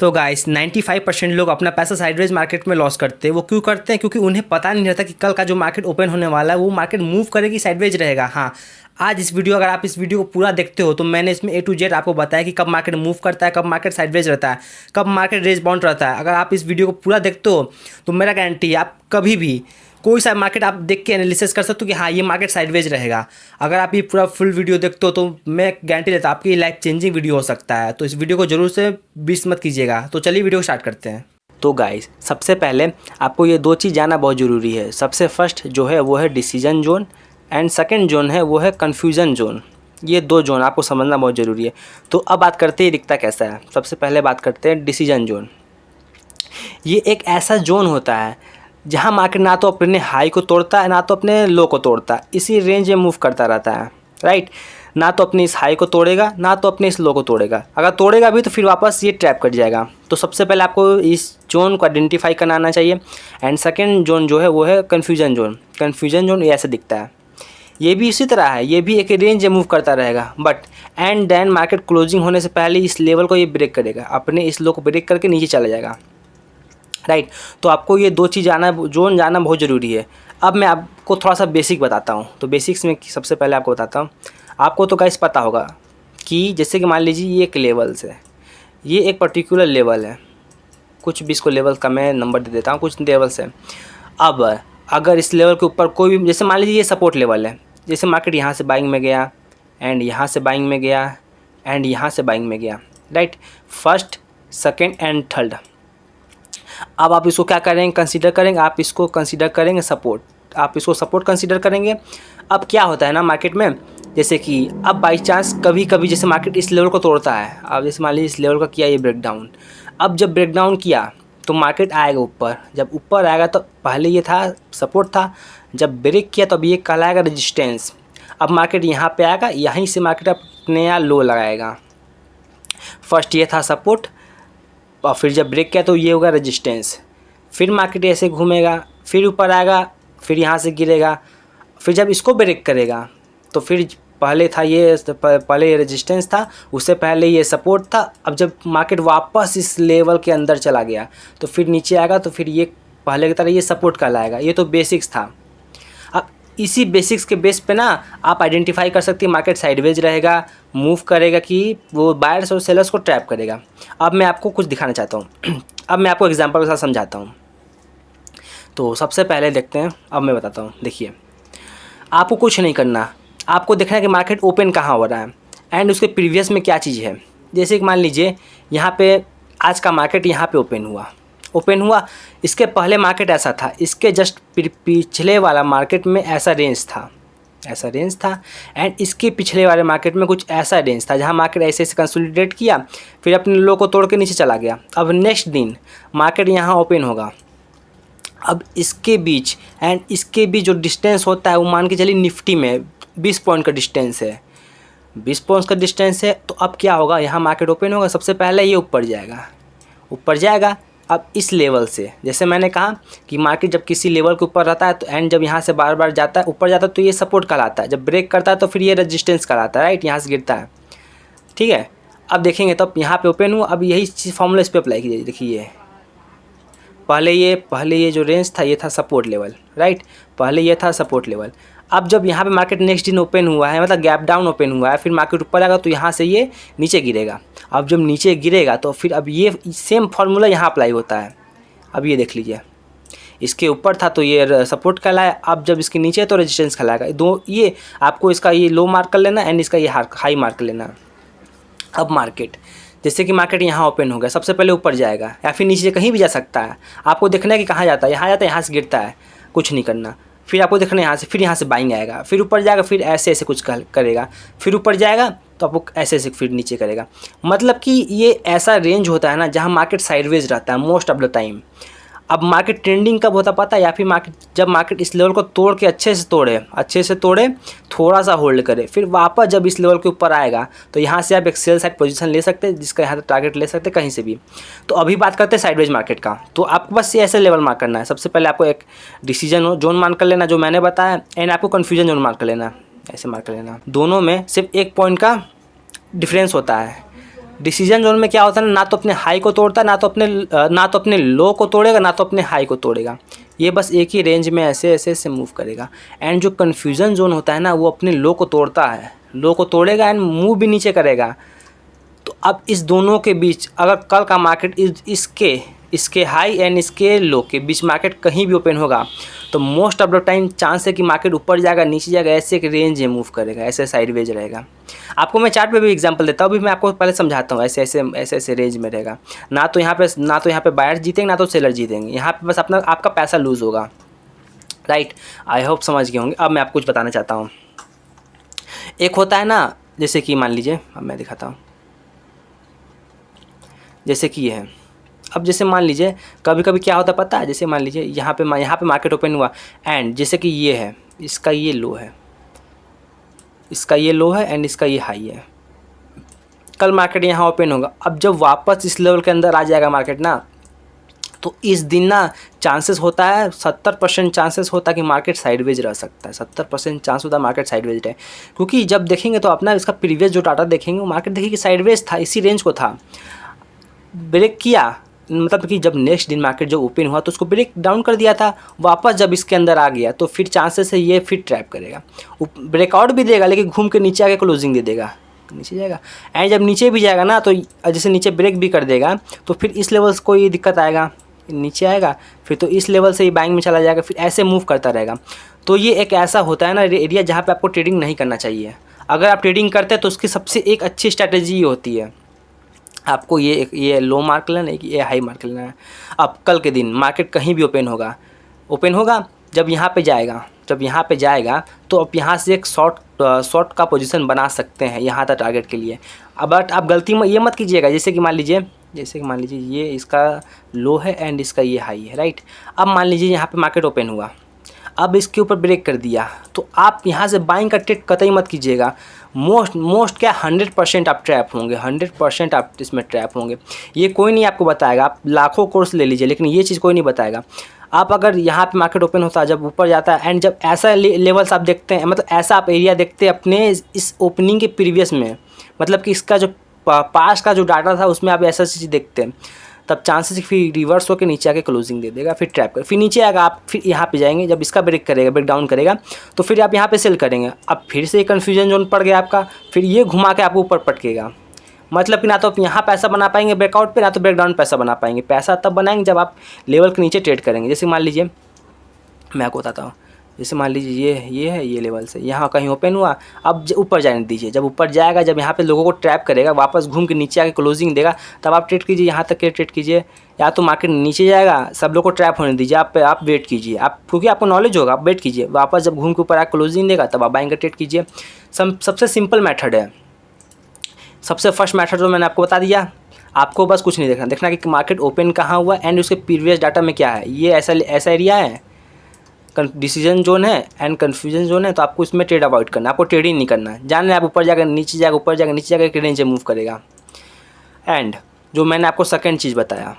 तो गाइस 95% लोग अपना पैसा साइडवेज मार्केट में लॉस करते हैं। वो क्यों करते हैं? क्योंकि उन्हें पता नहीं रहता कि कल का जो मार्केट ओपन होने वाला है वो मार्केट मूव करेगी, साइडवेज रहेगा। हाँ, आज इस वीडियो, अगर आप इस वीडियो को पूरा देखते हो तो मैंने इसमें A to Z आपको बताया कि कब मार्केट मूव करता है, कब मार्केट साइडवेज रहता है, कब मार्केट रेंज बाउंड रहता है। अगर आप इस वीडियो को पूरा देखते हो तो मेरा गारंटी है आप कभी भी कोई सा मार्केट आप देख के एनालिसिस कर सकते हो कि हाँ ये मार्केट साइडवेज रहेगा। अगर आप ये पूरा फुल वीडियो देखते हो तो मैं गारंटी देता हूँ आपकी लाइफ चेंजिंग वीडियो हो सकता है। तो इस वीडियो को जरूर से मिस मत कीजिएगा। तो चलिए वीडियो स्टार्ट करते हैं। तो गाइस, सबसे पहले आपको ये दो चीज़ जानना बहुत ज़रूरी है। सबसे फर्स्ट जो है वो है decision zone and second zone है वो है कन्फ्यूज़न जोन। ये दो जोन आपको समझना बहुत ज़रूरी है। तो अब बात करते हैं दिखता कैसा है। सबसे पहले बात करते हैं डिसीजन जोन। ये एक ऐसा जोन होता है जहाँ मार्केट ना तो अपने हाई को तोड़ता है ना तो अपने लो को तोड़ता है, इसी रेंज में मूव करता रहता है, राइट। ना तो अपने इस हाई को तोड़ेगा ना तो अपने इस लो को तोड़ेगा। अगर तोड़ेगा भी तो फिर वापस ये ट्रैप कर जाएगा। तो सबसे पहले आपको इस जोन को आइडेंटिफाई करना आना चाहिए। एंड सेकेंड जोन जो है वो है कन्फ्यूजन जोन। कन्फ्यूजन जोन ये ऐसे दिखता है, ये भी इसी तरह है, ये भी एक रेंज में मूव करता रहेगा। But and then market closing होने से पहले इस लेवल को ये ब्रेक करेगा, अपने इस लो को ब्रेक करके नीचे चला जाएगा, राइट। तो आपको ये दो चीज़ जोन जानना बहुत ज़रूरी है। अब मैं आपको थोड़ा सा बेसिक बताता हूँ। तो बेसिक्स में सबसे पहले आपको बताता हूँ, आपको तो गाइस पता होगा कि जैसे कि मान लीजिए ये एक लेवल्स है, ये एक पर्टिकुलर लेवल है, कुछ भी इसको लेवल का मैं नंबर दे देता हूँ, कुछ लेवल्स है। अब अगर इस लेवल के ऊपर कोई भी, जैसे मान लीजिए ये सपोर्ट लेवल है, जैसे मार्केट यहाँ से बाइंग में गया एंड यहाँ से बाइंग में गया एंड यहाँ से बाइंग में गया, right, first second and third. अब आप इसको क्या करेंगे, कंसीडर करेंगे, आप इसको कंसीडर करेंगे सपोर्ट, आप इसको सपोर्ट कंसीडर करेंगे। अब क्या होता है ना मार्केट में, जैसे कि अब बाई चांस कभी कभी जैसे मार्केट इस लेवल को तोड़ता है, अब जैसे मान लीजिए इस लेवल का किया ये ब्रेकडाउन, अब जब ब्रेकडाउन किया तो मार्केट आएगा ऊपर। जब ऊपर आएगा तो पहले ये था सपोर्ट था, जब ब्रेक किया तो अब ये कहलाएगा रेजिस्टेंस। अब मार्केट यहाँ पे आएगा, यहीं से मार्केट अपने नया लो लगाएगा। फर्स्ट ये था सपोर्ट और फिर जब ब्रेक किया तो ये होगा रेजिस्टेंस। फिर मार्केट ऐसे घूमेगा, फिर ऊपर आएगा, फिर यहाँ से गिरेगा, फिर जब इसको ब्रेक करेगा तो फिर पहले था ये, पहले ये रेजिस्टेंस था, उससे पहले ये सपोर्ट था। अब जब मार्केट वापस इस लेवल के अंदर चला गया तो फिर नीचे आएगा तो फिर ये पहले की तरह ये सपोर्ट कहलाएगा। ये तो बेसिक्स था। अब इसी बेसिक्स के बेस पे ना आप आइडेंटिफाई कर सकते हैं मार्केट साइडवेज रहेगा, मूव करेगा कि वो बायर्स और सेलर्स को ट्रैप करेगा। अब मैं आपको कुछ दिखाना चाहता हूँ। अब मैं आपको एग्जांपल के साथ समझाता हूँ। तो सबसे पहले देखते हैं, अब मैं बताता हूँ। देखिए, आपको कुछ नहीं करना, आपको देखना है कि मार्केट ओपन कहाँ हो रहा है एंड उसके प्रीवियस में क्या चीज़ है। जैसे कि मान लीजिए यहाँ पे आज का मार्केट यहाँ पे ओपन हुआ, इसके पहले मार्केट ऐसा था, इसके जस्ट पिछले वाला मार्केट में ऐसा रेंज था एंड इसके पिछले वाले मार्केट में कुछ ऐसा रेंज था जहां मार्केट ऐसे कंसोलिडेट किया, फिर अपने लो को तोड़ के नीचे चला गया। अब नेक्स्ट दिन मार्केट यहां ओपन होगा। अब इसके बीच एंड इसके बीच जो डिस्टेंस होता है वो मान के चलिए निफ्टी में 20 पॉइंट का डिस्टेंस है, 20 पॉइंट का डिस्टेंस है। तो अब क्या होगा, यहाँ मार्केट ओपन होगा, सबसे पहले ये ऊपर जाएगा। अब इस लेवल से, जैसे मैंने कहा कि मार्केट जब किसी लेवल के ऊपर रहता है तो एंड जब यहाँ से बार बार जाता है ऊपर जाता है तो ये सपोर्ट कहलाता है, जब ब्रेक करता है तो फिर ये रेजिस्टेंस कहलाता है, राइट, यहाँ से गिरता है, ठीक है। अब देखेंगे तो यहाँ पे ओपन हुआ। अब यही चीज़ फॉर्मूला इस पर अप्लाई कीजिए। देखिए पहले ये जो रेंज था ये था सपोर्ट लेवल, राइट, पहले ये था सपोर्ट लेवल। अब जब यहाँ पे मार्केट नेक्स्ट दिन ओपन हुआ है, मतलब गैप डाउन ओपन हुआ है, फिर मार्केट ऊपर आएगा तो यहाँ से ये नीचे गिरेगा। अब जब नीचे गिरेगा तो फिर अब ये सेम फार्मूला यहाँ अप्लाई होता है। अब ये देख लीजिए, इसके ऊपर था तो ये सपोर्ट कहलाया, अब जब इसके नीचे तो रेजिस्टेंस कहलाएगा। दो ये आपको इसका ये लो मार्क कर लेना एंड इसका ये हाई मार्क कर लेना। अब मार्केट जैसे कि मार्केट यहाँ ओपन हो गया, सबसे पहले ऊपर जाएगा या फिर नीचे कहीं भी जा सकता है। आपको देखना है कि कहाँ जाता है, यहाँ जाता है, यहाँ से गिरता है, कुछ नहीं करना। फिर आपको देखना है यहाँ से, फिर यहाँ से बाइंग आएगा, फिर ऊपर जाएगा, फिर ऐसे ऐसे कुछ करेगा, फिर ऊपर जाएगा तो आपको ऐसे ऐसे फिर नीचे करेगा। मतलब कि ये ऐसा रेंज होता है ना जहाँ मार्केट साइडवेज रहता है मोस्ट ऑफ द टाइम। अब मार्केट ट्रेंडिंग कब होता पता है, या फिर जब मार्केट इस लेवल को तोड़ के अच्छे से तोड़े, थोड़ा सा होल्ड करे, फिर वापस जब इस लेवल के ऊपर आएगा तो यहाँ से आप एक सेल साइड पोजीशन ले सकते हैं, जिसका यहाँ टारगेट ले सकते हैं कहीं से भी। तो अभी बात करते हैं साइडवेज मार्केट का। तो आपको बस ये ऐसे लेवल मार्क करना है। सबसे पहले आपको एक डिसीजन जोन मार्क कर लेना जो मैंने बताया, एंड आपको कन्फ्यूजन जोन मार्क कर लेना, ऐसे मार्क कर लेना। दोनों में सिर्फ एक पॉइंट का डिफरेंस होता है। डिसीजन जोन में क्या होता है ना तो अपने हाई को तोड़ता है, ना तो अपने लो को तोड़ेगा, ना तो अपने हाई को तोड़ेगा। ये बस एक ही रेंज में ऐसे ऐसे ऐसे मूव करेगा। एंड जो कन्फ्यूज़न जोन होता है ना वो अपने लो को तोड़ता है, लो को तोड़ेगा एंड मूव भी नीचे करेगा। तो अब इस दोनों के बीच अगर कल का मार्केट इसके हाई एंड इसके लो के बीच मार्केट कहीं भी ओपन होगा तो most of the time chance है कि मार्केट ऊपर जाएगा, नीचे जाएगा, ऐसे एक रेंज में मूव करेगा, ऐसे साइडवेज रहेगा। आपको मैं चार्ट पे भी एग्जांपल देता हूँ, अभी मैं आपको पहले समझाता हूँ। ऐसे रेंज में रहेगा। ना तो यहाँ पे बायर जीतेंगे, ना तो सेलर जीतेंगे। यहाँ पे बस आपका पैसा लूज़ होगा। राइट, आई होप समझ गए होंगे। अब मैं आपको कुछ बताना चाहता हूँ। एक होता है ना, जैसे कि मान लीजिए, अब मैं दिखाता हूँ, जैसे कि ये है। अब जैसे मान लीजिए कभी कभी क्या होता है पता है, जैसे मान लीजिए यहाँ पे मार्केट ओपन हुआ एंड जैसे कि ये है, इसका ये लो है, इसका ये लो है एंड इसका ये हाई है। कल मार्केट यहाँ ओपन होगा। अब जब वापस इस लेवल के अंदर आ जाएगा मार्केट ना, तो इस दिन ना चांसेस होता है 70% चांसेस होता है कि मार्केट साइडवेज रह सकता है। 70% चांस होता है मार्केट साइडवेज रहे, क्योंकि जब देखेंगे तो अपना इसका प्रीवियस जो डाटा देखेंगे वो मार्केट देखिए कि साइडवेज था, इसी रेंज को था, ब्रेक किया, मतलब कि जब नेक्स्ट दिन मार्केट जो ओपन हुआ तो उसको ब्रेक डाउन कर दिया था। वापस जब इसके अंदर आ गया तो फिर चांसेस है ये फिर ट्रैप करेगा, ब्रेकआउट भी देगा लेकिन घूम के नीचे आके क्लोजिंग दे देगा, नीचे जाएगा। एंड जब नीचे भी जाएगा ना तो जैसे नीचे ब्रेक भी कर देगा तो फिर इस लेवल को ये दिक्कत आएगा, नीचे आएगा फिर तो इस लेवल से ही बाइंग में चला जाएगा, फिर ऐसे मूव करता रहेगा। तो ये एक ऐसा होता है ना एरिया जहाँ पे आपको ट्रेडिंग नहीं करना चाहिए। अगर आप ट्रेडिंग करते हैं तो उसकी सबसे एक अच्छी स्ट्रैटेजी ये होती है, आपको ये लो मार्क लेना है कि ये हाई मार्क लेना है। अब कल के दिन मार्केट कहीं भी ओपन होगा, जब यहाँ पे जाएगा तो आप यहाँ से एक शॉर्ट का पोजीशन बना सकते हैं यहाँ तक टारगेट के लिए। अब बट आप गलती में ये मत कीजिएगा, जैसे कि मान लीजिए ये इसका लो है एंड इसका ये हाई है, राइट। अब मान लीजिए यहाँ पे मार्केट ओपन हुआ, अब इसके ऊपर ब्रेक कर दिया तो आप यहाँ से बाइंग का ट्रेड कतई मत कीजिएगा। मोस्ट क्या 100% आप ट्रैप होंगे, 100% आप इसमें ट्रैप होंगे। ये कोई नहीं आपको बताएगा, आप लाखों कोर्स ले लीजिए लेकिन ये चीज़ कोई नहीं बताएगा। आप अगर यहाँ पे मार्केट ओपन होता है, जब ऊपर जाता है एंड जब ऐसा लेवल्स आप देखते हैं, मतलब ऐसा आप एरिया देखते हैं अपने इस ओपनिंग के प्रीवियस में, मतलब कि इसका जो पास का जो डाटा था उसमें आप ऐसा चीज़ देखते हैं, तब चांसेस फिर रिवर्स होकर नीचे आके क्लोजिंग दे देगा, फिर ट्रैप कर, फिर नीचे आएगा, आप फिर यहाँ पे जाएंगे, जब इसका ब्रेक डाउन करेगा तो फिर आप यहाँ पे सेल करेंगे। अब फिर से कन्फ्यूजन जोन पड़ गया आपका, फिर ये घुमा के आपको ऊपर पटकेगा। मतलब कि ना तो आप यहाँ पैसा बना पाएंगे ब्रेकआउट पे, ना तो ब्रेकडाउन पैसा बना पाएंगे। पैसा तब बनाएंगे जब आप लेवल के नीचे ट्रेड करेंगे। जैसे मान लीजिए मैं आपको बताता हूँ, जैसे मान लीजिए ये है, ये लेवल से यहाँ कहीं ओपन हुआ, अब ऊपर जाने दीजिए, जब ऊपर जाएगा, जब यहाँ पे लोगों को ट्रैप करेगा, वापस घूम के नीचे आके क्लोजिंग देगा, तब आप ट्रेड कीजिए, यहाँ तक के ट्रेड कीजिए। या तो मार्केट नीचे जाएगा, सब लोग को ट्रैप होने दीजिए, आप वेट कीजिए, आप क्योंकि आपको नॉलेज होगा, आप वेट कीजिए, वापस जब घूम के ऊपर आके क्लोजिंग देगा तब आप बाइंग का ट्रेड कीजिए। सबसे सिंपल मेथड है, सबसे फर्स्ट मेथड जो मैंने आपको बता दिया। आपको बस कुछ नहीं देखना कि मार्केट ओपन कहाँ हुआ एंड उसके प्रीवियस डाटा में क्या है। ये ऐसा एरिया है, डिसीजन जोन है एंड कन्फ्यूजन जोन है, तो आपको इसमें ट्रेड अवॉइड करना है, आपको ट्रेडिंग नहीं करना है। जान लें आप ऊपर जाकर नीचे जाएगा, ऊपर जाकर नीचे जाकर एक रेंज मूव करेगा। एंड जो मैंने आपको सेकंड चीज़ बताया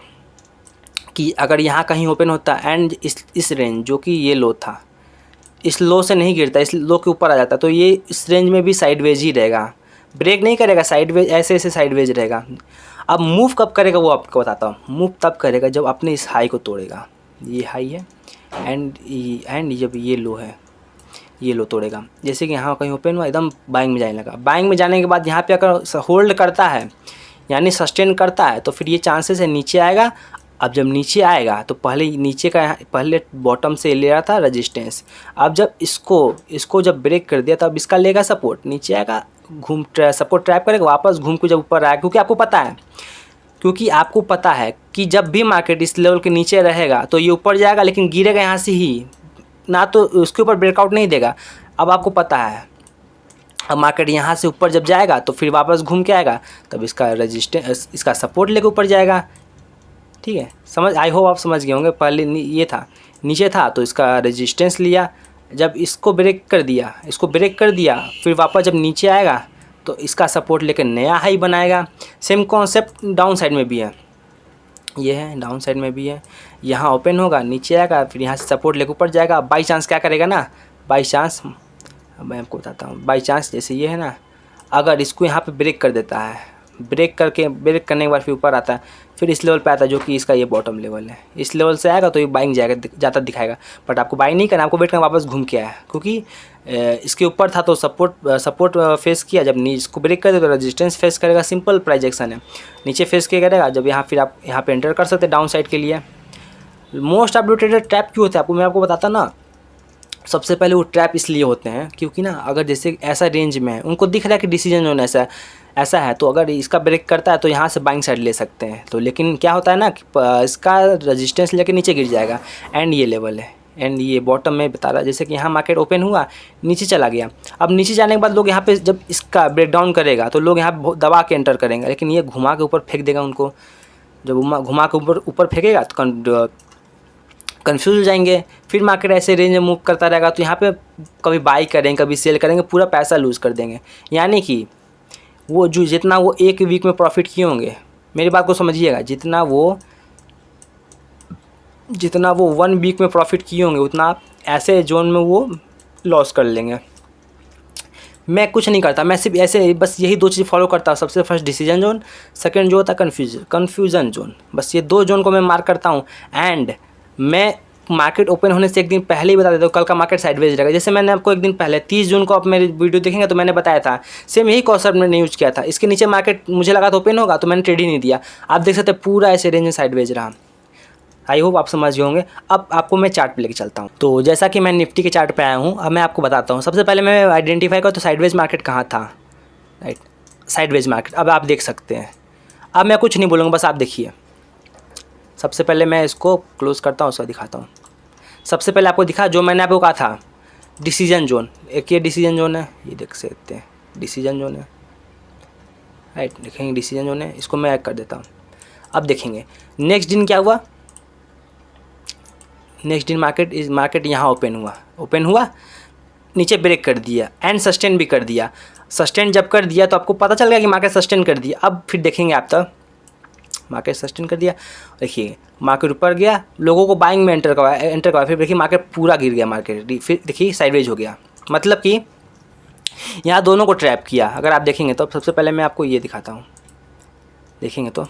कि अगर यहाँ कहीं ओपन होता एंड इस रेंज जो कि ये लो था, इस लो से नहीं गिरता, इस लो के ऊपर आ जाता, तो ये इस रेंज में भी साइडवेज ही रहेगा, ब्रेक नहीं करेगा, साइडवेज ऐसे साइडवेज रहेगा। अब मूव कब करेगा वो आपको बताता हूँ। मूव तब करेगा जब अपने इस हाई को तोड़ेगा, ये हाई है एंड जब ये लो है, ये लो तोड़ेगा। जैसे कि यहाँ कहीं ओपन हुआ, एकदम बाइंग में जाने लगा। बाइंग में जाने के बाद यहाँ पे अगर होल्ड करता है यानी सस्टेन करता है तो फिर ये चांसेस है नीचे आएगा। अब जब नीचे आएगा तो पहले बॉटम से ले रहा था रेजिस्टेंस, अब जब इसको जब ब्रेक कर दिया तब इसका लेगा सपोर्ट, नीचे आएगा, सपोर्ट ट्रैप करेगा, वापस घूम के जब ऊपर आएगा, क्योंकि आपको पता है कि जब भी मार्केट इस लेवल के नीचे रहेगा तो ये ऊपर जाएगा लेकिन गिरेगा यहाँ से ही, ना तो उसके ऊपर ब्रेकआउट नहीं देगा। अब आपको पता है, अब मार्केट यहाँ से ऊपर जब जाएगा तो फिर वापस घूम के आएगा, तब इसका रेजिस्टेंस, इसका सपोर्ट लेके ऊपर जाएगा। ठीक है, आई होप आप समझ गए होंगे। पहले ये था, नीचे था तो इसका रेजिस्टेंस लिया, जब इसको ब्रेक कर दिया, फिर वापस जब नीचे आएगा तो इसका सपोर्ट लेकर नया हाई बनाएगा। सेम कॉन्सेप्ट डाउन साइड में भी है, ये है डाउन साइड में भी है। यहाँ ओपन होगा, नीचे आएगा, फिर यहाँ से सपोर्ट लेकर ऊपर जाएगा। बाई चांस क्या करेगा ना, बाई चांस मैं आपको बताता हूँ। बाई चांस जैसे ये है ना, अगर इसको यहाँ पे ब्रेक कर देता है, ब्रेक करने के बाद फिर ऊपर आता है, फिर इस लेवल पे आता है जो कि इसका ये बॉटम लेवल है। इस लेवल से आएगा तो ये बाइंग जाएगा, ज़्यादा दिखाएगा, बट आपको बाइंग नहीं करना, आपको वेट करना वापस घूम के आया, क्योंकि इसके ऊपर था तो सपोर्ट फेस किया, जब इसको ब्रेक कर दे तो रेजिस्टेंस फेस करेगा, सिंपल प्राइस एक्शन है। नीचे फेस किया करेगा, जब यहाँ फिर आप यहाँ पे एंटर कर सकते हैं डाउन साइड के लिए। Most of the trader trap क्यों होते हैं मैं आपको बताता ना। सबसे पहले वो ट्रैप इसलिए होते हैं क्योंकि ना अगर जैसे ऐसा रेंज में है, उनको दिख रहा है कि डिसीजन जोन ऐसा है, तो अगर इसका ब्रेक करता है तो यहाँ से बाइंग साइड ले सकते हैं। तो लेकिन क्या होता है ना कि इसका रेजिस्टेंस लेके नीचे गिर जाएगा, एंड ये लेवल है, एंड ये बॉटम में बता रहा, जैसे कि यहाँ मार्केट ओपन हुआ, नीचे चला गया। अब नीचे जाने के बाद लोग यहाँ पे जब इसका ब्रेकडाउन करेगा तो लोग यहाँ दबा के एंटर करेंगे, लेकिन ये घुमा के ऊपर फेंक देगा उनको। जब घुमा के ऊपर फेंकेगा तो कंफ्यूज हो जाएंगे, फिर मार्केट ऐसे रेंज में मूव करता रहेगा, तो यहाँ पे कभी बाई करेंगे कभी सेल करेंगे, पूरा पैसा लूज़ कर देंगे। यानी कि वो जो जितना वो एक वीक में प्रॉफिट किए होंगे, मेरी बात को समझिएगा, जितना वो 1 वीक में प्रॉफिट किए होंगे उतना ऐसे जोन में वो लॉस कर लेंगे। मैं कुछ नहीं करता, मैं सिर्फ ऐसे बस यही 2 चीज़ फॉलो करता हूँ। सबसे फर्स्ट डिसीजन जोन, सेकंड जो होता है कन्फ्यूज़न जोन, बस ये 2 जोन को मैं मार्क करता हूँ। एंड मैं मार्केट ओपन होने से एक दिन पहले ही बता देता हूँ कल का मार्केट साइडवेज रहेगा। जैसे मैंने आपको एक दिन पहले 30 जून को आप मेरी वीडियो देखेंगे तो मैंने बताया था, सेम यही कॉन्सेप्ट मैंने यूज़ किया था। इसके नीचे मार्केट मुझे लगा तो ओपन होगा, तो मैंने ट्रेड ही नहीं दिया। आप देख सकते हैं पूरा ऐसे रेंज में साइडवेज रहा। आई होप आप समझ गए होंगे। अब आपको मैं चार्ट पे लेके चलता हूँ। तो जैसा कि मैं निफ्टी के चार्ट पे आया हूँ, अब मैं आपको बताता हूँ। सबसे पहले मैं आइडेंटिफाई करूँ तो साइडवेज मार्केट कहाँ था, राइट, साइडवेज मार्केट। अब आप देख सकते हैं, अब मैं कुछ नहीं बोलूँगा, बस आप देखिए। सबसे पहले मैं इसको क्लोज करता हूँ, उसको दिखाता हूँ। सबसे पहले आपको दिखा जो मैंने आपको कहा था, डिसीजन जोन। एक ये डिसीजन जोन है, ये देख सकते हैं डिसीजन जोन है, राइट, देखेंगे डिसीजन जोन है। इसको मैं ऐड कर देता हूँ। अब देखेंगे नेक्स्ट दिन क्या हुआ। नेक्स्ट दिन मार्केट यहाँ ओपन हुआ, नीचे ब्रेक कर दिया एंड सस्टेन भी कर दिया। सस्टेन जब कर दिया तो आपको पता चल गया कि मार्केट सस्टेन कर दिया। अब फिर देखेंगे आप तब मार्केट सस्टेन कर दिया, देखिए मार्केट ऊपर गया, लोगों को बाइंग में एंटर करवाया, फिर देखिए मार्केट पूरा गिर गया, मार्केट फिर देखिए साइडवेज हो गया। मतलब कि यहाँ दोनों को ट्रैप किया। अगर आप देखेंगे तो सबसे पहले मैं आपको ये दिखाता हूँ, देखेंगे तो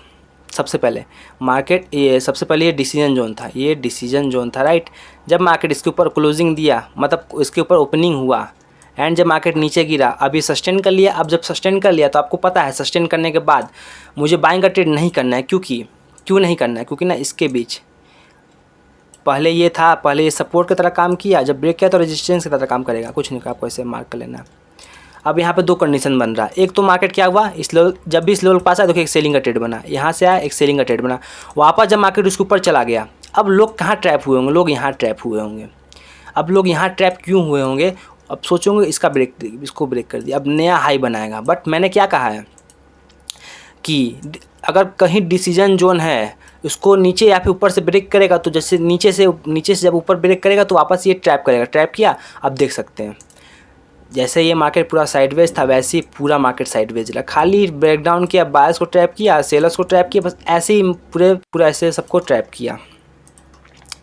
सबसे पहले मार्केट सबसे पहले ये डिसीजन जोन था, राइट। जब मार्केट इसके ऊपर क्लोजिंग दिया, मतलब इसके ऊपर ओपनिंग हुआ, एंड जब मार्केट नीचे गिरा, अब ये सस्टेन कर लिया। अब जब सस्टेन कर लिया तो आपको पता है सस्टेन करने के बाद मुझे बाइंग का ट्रेड नहीं करना है। क्यों नहीं करना है? क्योंकि ना इसके बीच पहले ये था, पहले ये सपोर्ट की तरह काम किया, जब ब्रेक किया तो रेजिस्टेंस की तरह काम करेगा। कुछ नहीं, आपको ऐसे मार्क कर लेना है। अब यहाँ पे 2 कंडीशन बन रहा है। एक तो मार्केट क्या हुआ, इस लेवल, जब भी इस लेवल के पास आया तो एक सेलिंग का ट्रेड बना, यहाँ से आया एक सेलिंग का ट्रेड बना। वापस जब मार्केट उसके ऊपर चला गया, अब लोग कहाँ ट्रैप हुए होंगे? लोग यहाँ ट्रैप हुए होंगे। अब लोग यहाँ ट्रैप क्यों हुए होंगे? अब सोचोगे इसको ब्रेक कर दिया, अब नया हाई बनाएगा। बट मैंने क्या कहा है कि अगर कहीं डिसीजन जोन है, उसको नीचे या फिर ऊपर से ब्रेक करेगा, तो जैसे नीचे से जब ऊपर ब्रेक करेगा तो वापस ये ट्रैप करेगा। ट्रैप किया, अब देख सकते हैं जैसे ये मार्केट पूरा साइडवेज था, वैसे ही पूरा मार्केट साइडवेज रहा। खाली ब्रेकडाउन किया, बायर्स को ट्रैप किया, सेलर्स को ट्रैप किया, बस ऐसे ही पूरा ऐसे सबको ट्रैप किया।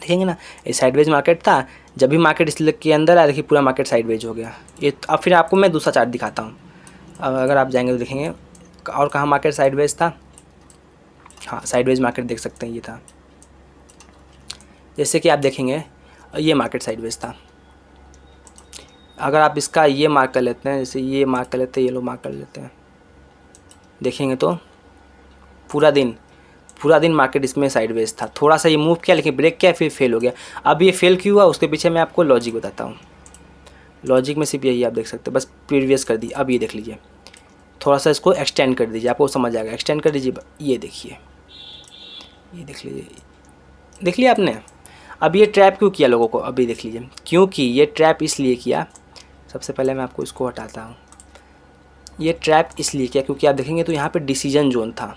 देखेंगे ना, ये साइडवेज मार्केट था। जब भी मार्केट इसके अंदर आया, देखिए पूरा मार्केट साइडवेज हो गया। ये अब फिर आपको मैं दूसरा चार्ट दिखाता हूँ। अब अगर आप जाएंगे तो देखेंगे और कहाँ मार्केट साइडवेज था। हाँ, साइडवेज मार्केट देख सकते हैं, ये था। जैसे कि आप देखेंगे ये मार्केट साइडवेज था। अगर आप इसका ये मार्क कर लेते हैं, जैसे ये मार्क कर लेते हैं, ये लो मार्क कर लेते हैं, देखेंगे तो पूरा दिन मार्केट इसमें साइडवेज था। थोड़ा सा ये मूव किया, लेकिन ब्रेक किया, फिर फेल हो गया। अब ये फेल क्यों हुआ, उसके पीछे मैं आपको लॉजिक बताता हूँ। लॉजिक में सिर्फ यही आप देख सकते हैं, बस प्रीवियस कर दी। अब ये देख लीजिए, थोड़ा सा इसको एक्सटेंड कर दीजिए, आपको समझ आएगा। एक्सटेंड कर दीजिए, ये देखिए, ये देख लीजिए, देख लिया आपने। अब ये ट्रैप क्यों किया लोगों को, अभी देख लीजिए। क्योंकि ये ट्रैप इसलिए किया, सबसे पहले मैं आपको इसको हटाता हूँ। ये ट्रैप इसलिए किया क्योंकि आप देखेंगे तो यहाँ पे डिसीजन जोन था।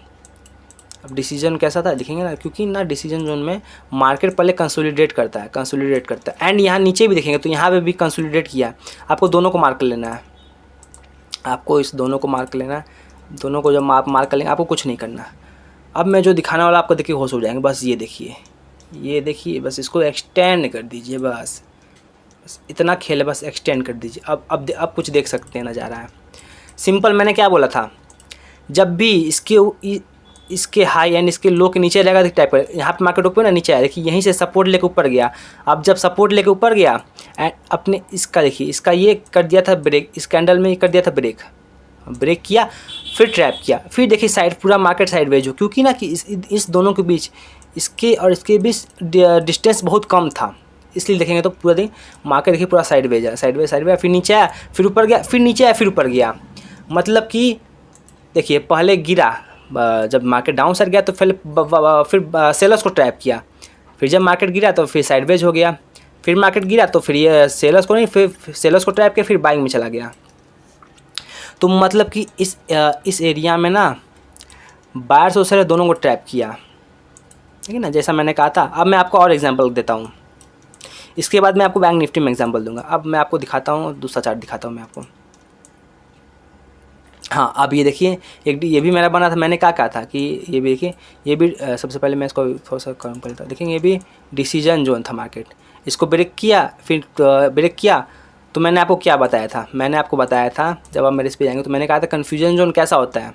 अब डिसीजन कैसा था देखेंगे ना, क्योंकि ना डिसीजन जोन में मार्केट पहले कंसोलिडेट करता है। एंड यहाँ नीचे भी देखेंगे तो यहाँ पे भी कंसोलिडेट किया। आपको दोनों को मार्क कर लेना है, आपको इस दोनों को मार्क कर लेना है। दोनों को जब आप मार्क कर लेंगे, आपको कुछ नहीं करना। अब मैं जो दिखाने वाला आपको देखिए होश हो जाएंगे। बस ये देखिए, बस इसको एक्सटेंड कर दीजिए, बस इतना खेल है, बस एक्सटेंड कर दीजिए। अब कुछ देख सकते हैं, नज़ारा है सिंपल। मैंने क्या बोला था, जब भी इसके हाई एंड इसके लो के नीचे रहेगा टाइप पर, यहाँ पे मार्केट ओपन है नीचे आया, देखिए यहीं से सपोर्ट लेके ऊपर गया। अब जब सपोर्ट लेके ऊपर गया एंड अपने इसका देखिए इसका ये कर दिया था ब्रेक, इस कैंडल में ये कर दिया था ब्रेक किया, फिर ट्रैप किया, फिर देखिए साइड पूरा मार्केट साइडवेज हो, क्योंकि ना कि इस दोनों के बीच इसके और इसके बीच डिस्टेंस बहुत कम था, इसलिए देखेंगे तो पूरा दिन मार्केट देखिए पूरा साइडवेज है, साइडवेज फिर नीचे आया, फिर ऊपर गया, फिर नीचे आया, फिर ऊपर गया। मतलब कि देखिए पहले गिरा, जब मार्केट डाउन साइड गया तो फिर सेलर्स को ट्रैप किया, फिर जब मार्केट गिरा तो फिर साइडवेज हो गया, फिर मार्केट गिरा तो फिर ये सेलर्स को नहीं, फिर सेलर्स को ट्रैप किया, फिर बाइंग में चला गया। तो मतलब कि इस एरिया में ना बायर्स और सेलर दोनों को ट्रैप किया, ठीक है ना, जैसा मैंने कहा था। अब मैं आपको और एग्जांपल देता हूँ, इसके बाद मैं आपको बैंक निफ्टी में एग्जांपल दूंगा। अब मैं आपको दिखाता हूँ, दूसरा चार्ट दिखाता हूँ मैं आपको। हाँ, अब ये देखिए ये भी मेरा बना था, मैंने क्या कहा था कि ये भी देखिए, ये भी सबसे पहले मैं इसको थोड़ा सा कम कर लेता हूँ। देखेंगे ये भी डिसीजन जोन था मार्केट, इसको ब्रेक किया, फिर ब्रेक किया तो मैंने आपको क्या बताया था, मैंने आपको बताया था जब आप मेरे इस पे जाएंगे तो मैंने कहा था कन्फ्यूजन जोन कैसा होता है,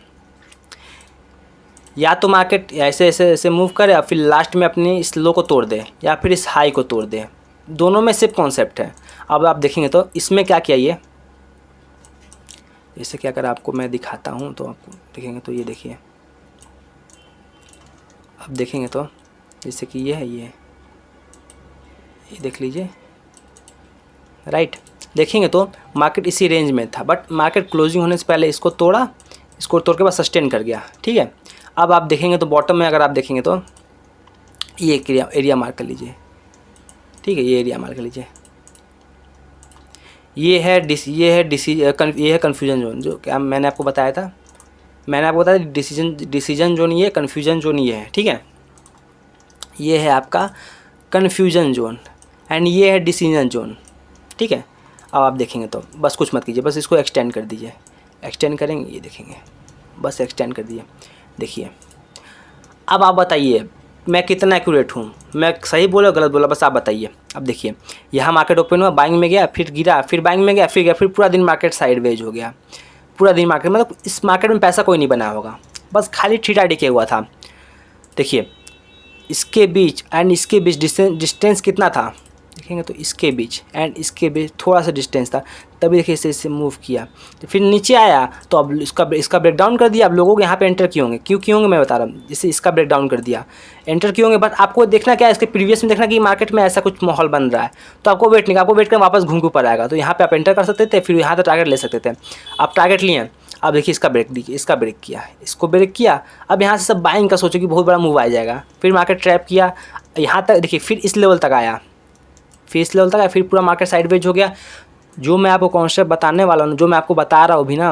या तो मार्केट ऐसे ऐसे ऐसे मूव करे और फिर लास्ट में अपनी इस लो को तोड़ दे या फिर इस हाई को तोड़ दे, दोनों में सिर्फ कॉन्सेप्ट है। अब आप देखेंगे तो इसमें क्या किया, ये इससे क्या करा आपको मैं दिखाता हूँ तो आपको देखेंगे तो ये देखिए, अब देखेंगे तो जैसे कि ये है, ये देख लीजिए, राइट। देखेंगे तो मार्केट इसी रेंज में था, बट मार्केट क्लोजिंग होने से पहले इसको तोड़ा, इसको तोड़ के बाद सस्टेन कर गया, ठीक है। अब आप देखेंगे तो बॉटम में अगर आप देखेंगे तो ये एरिया मार्क कर लीजिए, ठीक है, ये एरिया मार्क कर लीजिए, ये है कन्फ्यूजन जोन, जो क्या मैंने आपको बताया था, मैंने आपको बताया डिसीजन जोन ये, कन्फ्यूजन जोन ये है, ठीक है। ये है आपका कन्फ्यूजन जोन एंड ये है डिसीजन जोन, ठीक है। अब आप देखेंगे तो बस कुछ मत कीजिए, बस इसको एक्सटेंड कर दीजिए, एक्सटेंड करेंगे ये देखेंगे, बस एक्सटेंड कर दिए, देखिए। अब आप बताइए मैं कितना एक्यूरेट हूँ, मैं सही बोला गलत बोला, बस आप बताइए। अब देखिए यहाँ मार्केट ओपन हुआ, बाइंग में गया, फिर गिरा, फिर बाइंग में गया, फिर पूरा दिन मार्केट साइडवेज हो गया, पूरा दिन मार्केट, मतलब इस मार्केट में पैसा कोई नहीं बना होगा, बस खाली ठीठा डिके हुआ था। देखिए इसके बीच एंड इसके बीच डिस्टेंस कितना था, देखेंगे तो इसके बीच एंड इसके बीच थोड़ा सा डिस्टेंस था, तभी देखिए इसे मूव किया, तो फिर नीचे आया तो अब इसका ब्रेकडाउन कर दिया। अब लोगों को यहाँ पे एंटर किए होंगे, क्यों किए होंगे मैं बता रहा हूँ, जैसे इसका ब्रेकडाउन कर दिया, एंटर किए होंगे, बट आपको देखना क्या है, इसके प्रीवियस में देखना कि मार्केट में ऐसा कुछ माहौल बन रहा है, तो आपको वेट नहीं, आपको वेट कर वापस घूम के ऊपर आएगा, तो यहाँ पे आप एंटर कर सकते थे, फिर यहाँ तक टारगेट ले सकते थे। आप टारगेट लिए, अब देखिए इसका ब्रेक किया, इसको ब्रेक किया, अब यहाँ से सब बाइंग का सोचो कि बहुत बड़ा मूव आ जाएगा, फिर मार्केट ट्रैप किया यहाँ तक, देखिए फिर इस लेवल तक आया, फिर पूरा मार्केट साइडवेज हो गया। जो मैं आपको कॉन्सेप्ट बताने वाला हूँ, जो मैं आपको बता रहा हूँ भी ना,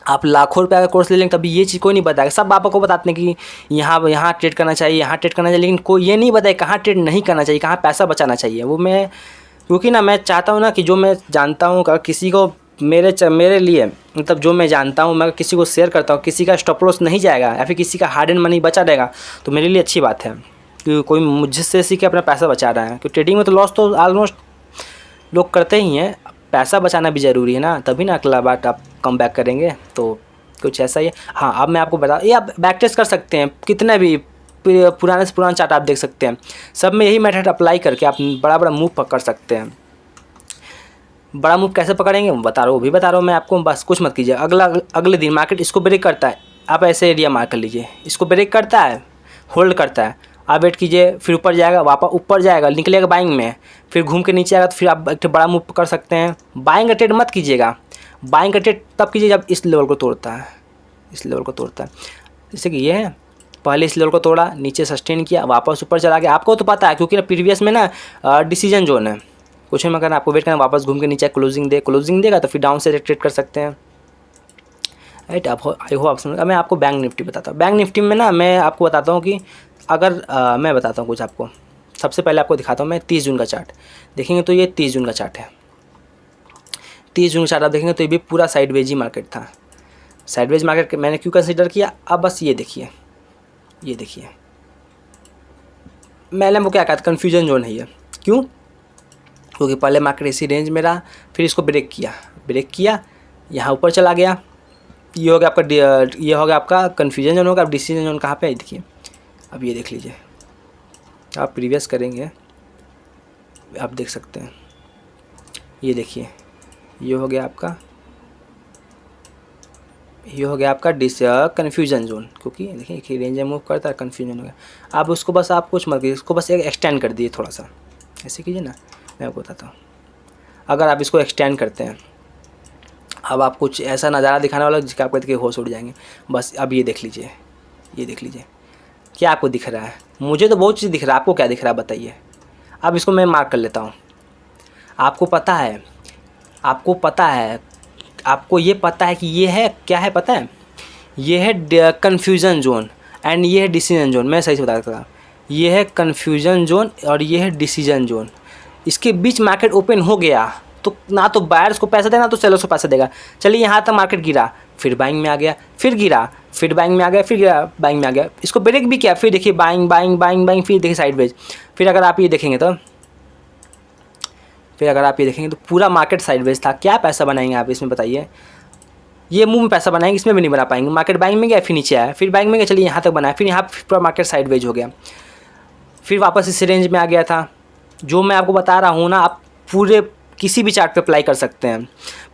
आप लाखों रुपये का कोर्स ले लेंगे तभी ये चीज़ कोई नहीं बताएगा। सब आपको बताते हैं कि यहाँ ट्रेड करना चाहिए, यहाँ ट्रेड करना चाहिए, लेकिन कोई ये नहीं बताए कहाँ ट्रेड नहीं करना चाहिए, कहाँ पैसा बचाना चाहिए। वो मैं, क्योंकि ना मैं चाहता हूँ ना कि जो मैं जानता हूँ अगर किसी को मेरे लिए, मतलब जो मैं जानता हूँ मैं किसी को शेयर करता हूँ, किसी का स्टॉप लॉस नहीं जाएगा या फिर किसी का हार्ड एंड मनी बचा रहेगा, तो मेरे लिए अच्छी बात है कि कोई मुझसे सीख के अपना पैसा बचा रहा है। क्योंकि ट्रेडिंग में तो लॉस तो ऑलमोस्ट लोग करते ही हैं, पैसा बचाना भी ज़रूरी है ना, तभी ना अगला बार आप कम बैक करेंगे। तो कुछ ऐसा ही है। हाँ, अब मैं आपको बता, ये आप बैक टेस्ट कर सकते हैं, कितने भी पुराने से पुराना चार्ट आप देख सकते हैं, सब में यही मेथड अप्लाई करके आप बड़ा मूव पकड़ सकते हैं। बड़ा मूव कैसे पकड़ेंगे बता रहा हूँ, वो भी बता रहा हूँ मैं आपको, बस कुछ मत कीजिए। अगले दिन मार्केट इसको ब्रेक करता है, आप ऐसे एरिया मार्क कर लीजिए, इसको ब्रेक करता है, होल्ड करता है, आप वेट कीजिए, फिर ऊपर जाएगा, वापस ऊपर जाएगा, निकलेगा बाइंग में, फिर घूम के नीचे आएगा, तो फिर आप एक बड़ा मूव कर सकते हैं। बाइंग का ट्रेड मत कीजिएगा, बाइंग का ट्रेड तब कीजिए जब इस लेवल को तोड़ता है, इस लेवल को तोड़ता है। जैसे कि ये है, पहले इस लेवल को तोड़ा, नीचे सस्टेन किया, वापस ऊपर चला गया। आपको तो पता है क्योंकि ना प्रीवियस में ना डिसीजन जोन है, कुछ नहीं करना, आपको वेट करना, वापस घूम के नीचे क्लोजिंग देगा तो फिर डाउन से ट्रेड कर सकते हैं, राइट। आई होप आप समझ। मैं आपको बैंक निफ्टी बताता हूँ। बैंक निफ्टी में ना मैं आपको बताता हूँ कि अगर मैं बताता हूँ कुछ आपको, सबसे पहले आपको दिखाता हूँ मैं 30 जून का चार्ट। देखेंगे तो ये 30 जून का चार्ट है। 30 जून का चार्ट आप देखेंगे तो ये भी पूरा साइडवेज ही मार्केट था। साइडवेज मार्केट मैंने क्यों कंसिडर किया, अब बस ये देखिए, ये देखिए, मैंने वो क्या कहा था, कन्फ्यूजन जोन है ये। क्यों? क्योंकि पहले मार्केट इसी रेंज में रहा, फिर इसको ब्रेक किया, यहाँ ऊपर चला गया, ये हो गया आपका ये हो गया आपका कन्फ्यूजन जोन होगा। अब डिसीजन जोन कहाँ पे है देखिए, अब ये देख लीजिए, आप प्रीवियस करेंगे आप देख सकते हैं, ये देखिए ये हो गया आपका, ये हो गया आपका कन्फ्यूजन जोन, क्योंकि देखिए एक रेंज में मूव करता है, कन्फ्यूजन हो गया। आप उसको बस आप कुछ मत कीजिए, इसको बस एक एक्सटेंड कर दिए थोड़ा सा, ऐसे कीजिए ना, मैं आपको बताता हूँ। अगर आप इसको एक्सटेंड करते हैं, अब आप कुछ ऐसा नज़ारा दिखाने वाला जिसका आपको देख के होश उड़ जाएंगे। बस अब ये देख लीजिए, ये देख लीजिए क्या आपको दिख रहा है। मुझे तो बहुत चीज़ दिख रहा है, आपको क्या दिख रहा है बताइए। अब इसको मैं मार्क कर लेता हूँ। आपको पता है, आपको पता है, आपको ये पता है कि ये है क्या है, पता है ये है कन्फ्यूज़न जोन एंड ये है डिसीजन जोन। मैं सही से बता सकता हूँ, ये है कन्फ्यूज़न जोन और ये है डिसीजन जोन। इसके बीच मार्केट ओपन हो गया तो ना तो बायर्स को पैसा देगा ना तो सेलर्स को पैसा देगा। चलिए यहाँ तक मार्केट गिरा, फिर बाइंग में आ गया, फिर गिरा, फिर बाइंग में आ गया, फिर गिरा, बाइंग में आ गया, इसको ब्रेक भी किया, फिर देखिए बाइंग बाइंग बाइंग बाइंग, फिर देखिए साइडवेज। फिर अगर आप ये देखेंगे तो पूरा मार्केट साइडवेज था। क्या पैसा बनाएंगे आप इसमें बताइए। ये मुंह में पैसा बनाएंगे, इसमें भी नहीं बना पाएंगे। मार्केट बाइंग में गया, फिर नीचे आया, फिर बाइंग में गया, चलिए यहाँ तक बनाया, फिर यहाँ पूरा मार्केट साइडवेज हो गया, फिर वापस इस रेंज में आ गया था। जो मैं आपको बता रहा हूँ ना, आप पूरे किसी भी चार्ट पे अप्लाई कर सकते हैं।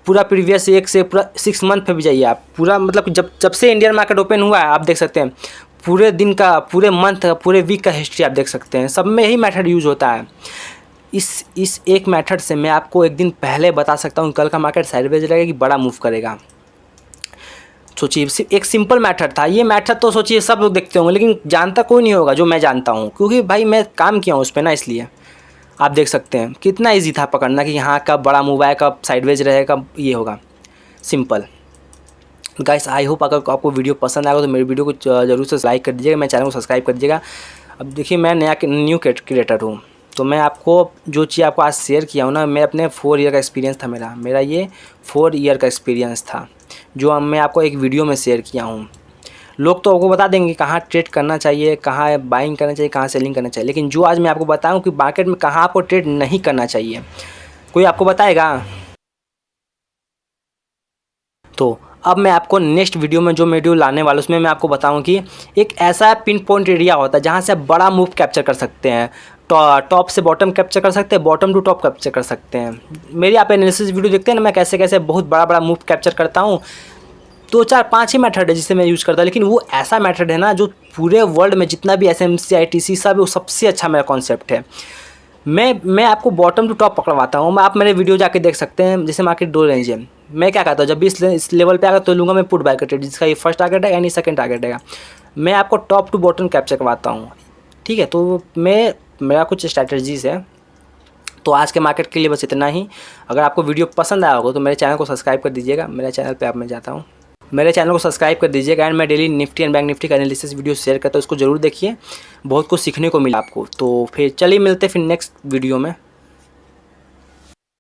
पूरा प्रीवियस एक से पूरा 6 मंथ पे भी जाइए आप, पूरा मतलब जब से इंडियन मार्केट ओपन हुआ है आप देख सकते हैं, पूरे दिन का, पूरे मंथ का, पूरे वीक का हिस्ट्री आप देख सकते हैं। सब में यही मेथड यूज़ होता है। इस एक मेथड से मैं आपको एक दिन पहले बता सकता हूँ कल का मार्केट साइडवेज रहेगा कि बड़ा मूव करेगा। सोचिए एक सिंपल मेथड था। ये मेथड तो सोचिए सब लोग देखते होंगे, लेकिन जानता कोई नहीं होगा जो मैं जानता हूँ, क्योंकि भाई मैं काम किया हूँ उस पर ना, इसलिए आप देख सकते हैं कितना इजी था पकड़ना कि यहाँ कब बड़ा मूव आए, कब साइडवेज रहेगा, कब ये होगा। सिंपल। गाइस आई होप अगर आपको वीडियो पसंद आएगा तो मेरे वीडियो को जरूर से लाइक कर दीजिएगा, मेरे चैनल को सब्सक्राइब कर दीजिएगा। अब देखिए मैं न्यू क्रिएटर हूँ, तो मैं आपको जो चीज़ आपको आज शेयर किया हूँ ना, मैं अपने 4 ईयर का एक्सपीरियंस था मेरा ये 4 ईयर का एक्सपीरियंस था जो मैं आपको एक वीडियो में शेयर किया हूँ। लोग तो आपको बता देंगे कहाँ ट्रेड करना चाहिए, कहाँ बाइंग करना चाहिए, कहाँ सेलिंग करना चाहिए, लेकिन जो आज मैं आपको बताऊँ कि मार्केट में कहाँ आपको ट्रेड नहीं करना चाहिए, कोई आपको बताएगा? तो अब मैं आपको नेक्स्ट वीडियो में जो वीडियो लाने वाला हूँ उसमें मैं आपको बताऊँ कि एक ऐसा पिन पॉइंट एरिया होता है जहाँ से आप बड़ा मूव कैप्चर कर सकते हैं। टॉप से बॉटम कैप्चर कर सकते हैं, बॉटम टू टॉप कैप्चर कर सकते हैं। मेरी आप एनालिसिस वीडियो देखते हैं ना, मैं कैसे कैसे बहुत बड़ा मूव कैप्चर करता हूँ। 2 4 5 ही मेथड है जिसे मैं यूज़ करता हूँ, लेकिन वो ऐसा मेथड है ना जो पूरे वर्ल्ड में जितना भी SMC ITC सब, वो सबसे अच्छा मेरा कॉन्सेप्ट है। मैं आपको बॉटम टू टॉप पकड़वाता हूँ। आप मेरे वीडियो जाके देख सकते हैं। जैसे मार्केट 2 रेंज है, मैं क्या कहता हूँ जब भी इस लेवल पे आएगा तो लूँगा मैं पुट बाय का ट्रेड, जिसका ये फर्स्ट टारगेट है यानी सेकंड टारगेट है। मैं आपको टॉप टू बॉटम कैप्चर करवाता हूँ, ठीक है। तो मेरा कुछ स्ट्रैटेजीज़ है। तो आज के मार्केट के लिए बस इतना ही। अगर आपको वीडियो पसंद आया होगा तो मेरे चैनल को सब्सक्राइब कर दीजिएगा। मेरे चैनल पे अब मैं जाता हूँ, मेरे चैनल को सब्सक्राइब कर दीजिएगा। एंड मैं daily Nifty and bank Nifty का एनालिसिस वीडियो शेयर करता हूँ, उसको जरूर देखिए, बहुत कुछ सीखने को मिला आपको। तो फिर चलिए मिलते हैं फिर नेक्स्ट वीडियो में।